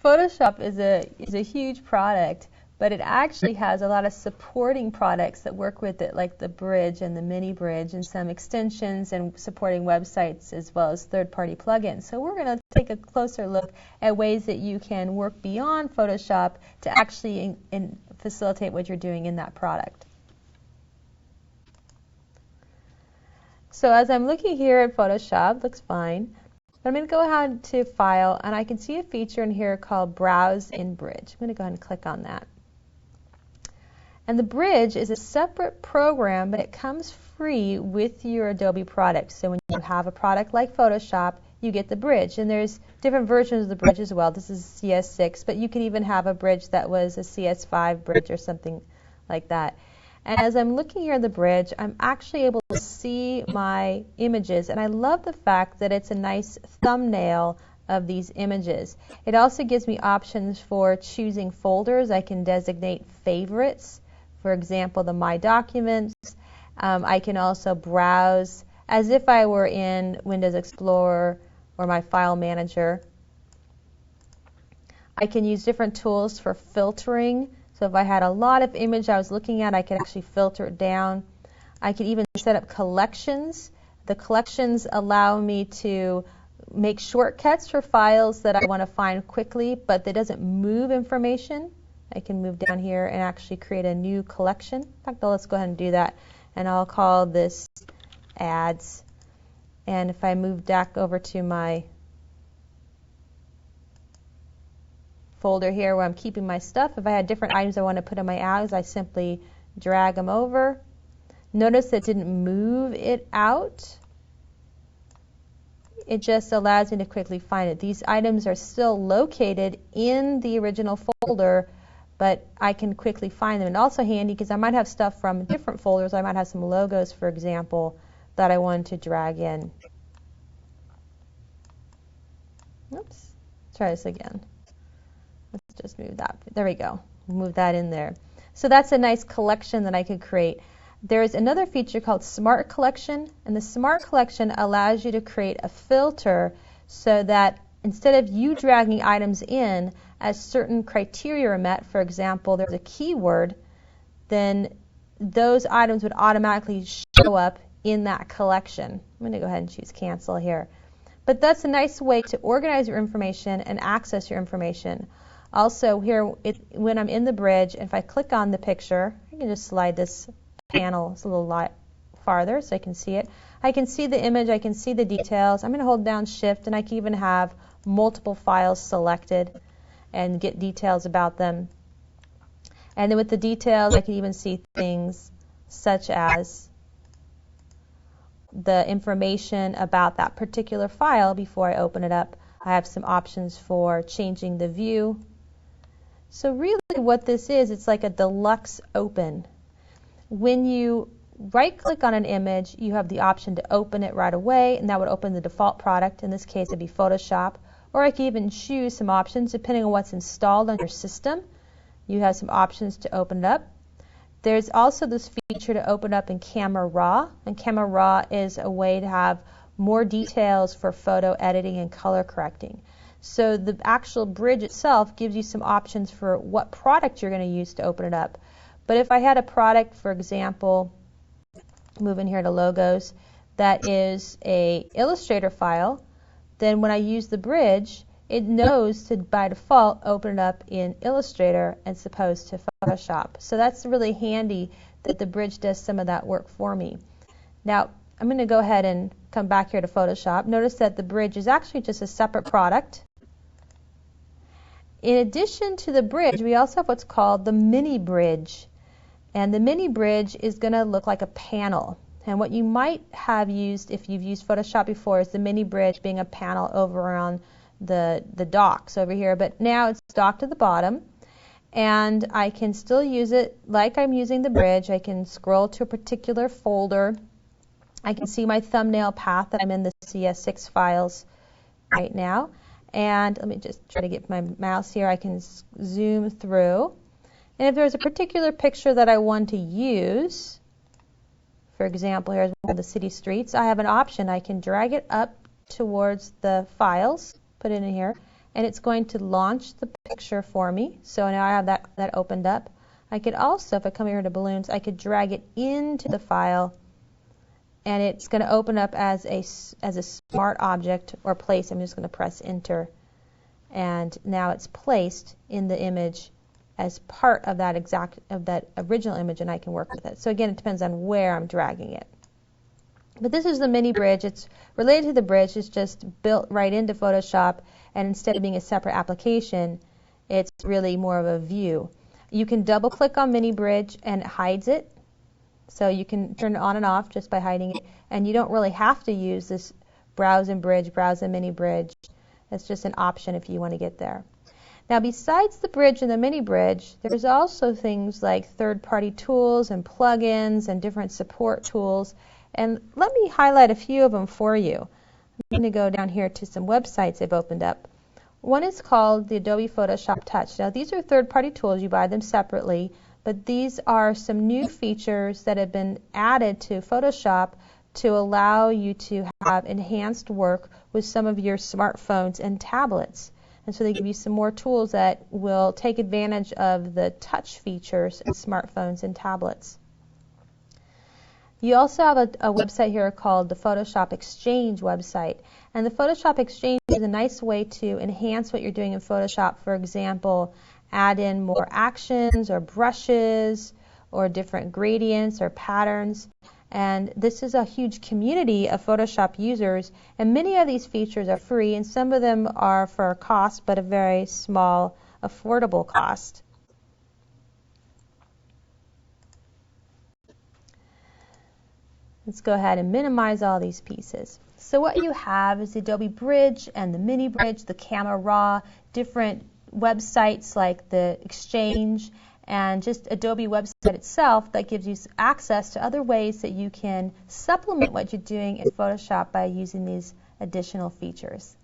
Photoshop is a huge product, but it actually has a lot of supporting products that work with it, like the bridge and the mini bridge and some extensions and supporting websites as well as third-party plugins. So we're going to take a closer look at ways that you can work beyond Photoshop to actually facilitate what you're doing in that product. So as I'm looking here at Photoshop, looks fine. But I'm going to go ahead to File, and I can see a feature in here called Browse in Bridge. I'm going to go ahead and click on that. And the Bridge is a separate program, but it comes free with your Adobe product. So when you have a product like Photoshop, you get the Bridge. And there's different versions of the Bridge as well. This is CS6, but you can even have a bridge that was a CS5 bridge or something like that. And as I'm looking here at the bridge, I'm actually able to see my images, and I love the fact that it's a nice thumbnail of these images. It also gives me options for choosing folders. I can designate favorites, for example, the My Documents. I can also browse as if I were in Windows Explorer or my File Manager. I can use different tools for filtering. So if I had a lot of image I was looking at, I could actually filter it down. I could even set up collections. The collections allow me to make shortcuts for files that I want to find quickly, but that doesn't move information. I can move down here and actually create a new collection. In fact, let's go ahead and do that. And I'll call this Ads. And if I move back over to my folder here where I'm keeping my stuff, if I had different items I want to put in my ads, I simply drag them over. Notice that it didn't move it out. It just allows me to quickly find it. These items are still located in the original folder, but I can quickly find them. And also handy because I might have stuff from different folders. I might have some logos, for example, that I wanted to drag in. Oops. Let's try this again. Let's just move that. There we go. Move that in there. So that's a nice collection that I could create. There's another feature called Smart Collection, and the Smart Collection allows you to create a filter so that instead of you dragging items in as certain criteria are met, for example, there's a keyword, then those items would automatically show up in that collection. I'm going to go ahead and choose Cancel here. But that's a nice way to organize your information and access your information. Also here, when I'm in the bridge, if I click on the picture, I can just slide this panel a little lot farther so I can see it. I can see the image, I can see the details. I'm going to hold down Shift, and I can even have multiple files selected and get details about them. And then with the details, I can even see things such as the information about that particular file before I open it up. I have some options for changing the view. So really what this is, it's like a deluxe open. When you right-click on an image, you have the option to open it right away, and that would open the default product. In this case, it would be Photoshop. Or I can even choose some options depending on what's installed on your system. You have some options to open it up. There's also this feature to open up in Camera Raw, and Camera Raw is a way to have more details for photo editing and color correcting. So the actual bridge itself gives you some options for what product you're going to use to open it up. But if I had a product, for example, move in here to logos, that is a Illustrator file, then when I use the bridge, it knows to, by default, open it up in Illustrator as opposed to Photoshop. So that's really handy that the bridge does some of that work for me. Now, I'm going to go ahead and come back here to Photoshop. Notice that the bridge is actually just a separate product. In addition to the bridge, we also have what's called the mini bridge. And the mini bridge is going to look like a panel. And what you might have used if you've used Photoshop before is the mini bridge being a panel over on the docks over here. But now it's docked to the bottom. And I can still use it like I'm using the bridge. I can scroll to a particular folder. I can see my thumbnail path that I'm in the CS6 files right now. And let me just try to get my mouse here. I can zoom through. And if there's a particular picture that I want to use, for example, here's one of the city streets, I have an option. I can drag it up towards the files, put it in here, and it's going to launch the picture for me. So now I have that opened up. I could also, if I come here to balloons, I could drag it into the file, and it's going to open up as a smart object or place. I'm just going to press enter, and now it's placed in the image as part of that original image, and I can work with it. So again, it depends on where I'm dragging it. But this is the mini bridge. It's related to the bridge. It's just built right into Photoshop, and instead of being a separate application, it's really more of a view. You can double click on mini bridge and it hides it. So you can turn it on and off just by hiding it, and you don't really have to use this browse and bridge, browse and mini bridge. It's just an option if you want to get there. Now, besides the bridge and the mini bridge, there's also things like third-party tools and plugins and different support tools. And let me highlight a few of them for you. I'm going to go down here to some websites I've opened up. One is called the Adobe Photoshop Touch. Now, these are third-party tools. You buy them separately, but these are some new features that have been added to Photoshop to allow you to have enhanced work with some of your smartphones and tablets. And so they give you some more tools that will take advantage of the touch features in smartphones and tablets. You also have a website here called the Photoshop Exchange website. And the Photoshop Exchange is a nice way to enhance what you're doing in Photoshop. For example, add in more actions or brushes or different gradients or patterns. And this is a huge community of Photoshop users, and many of these features are free, and some of them are for a cost, but a very small, affordable cost. Let's go ahead and minimize all these pieces. So what you have is the Adobe Bridge and the Mini Bridge, the Camera Raw, different websites like the Exchange, and just Adobe website itself that gives you access to other ways that you can supplement what you're doing in Photoshop by using these additional features.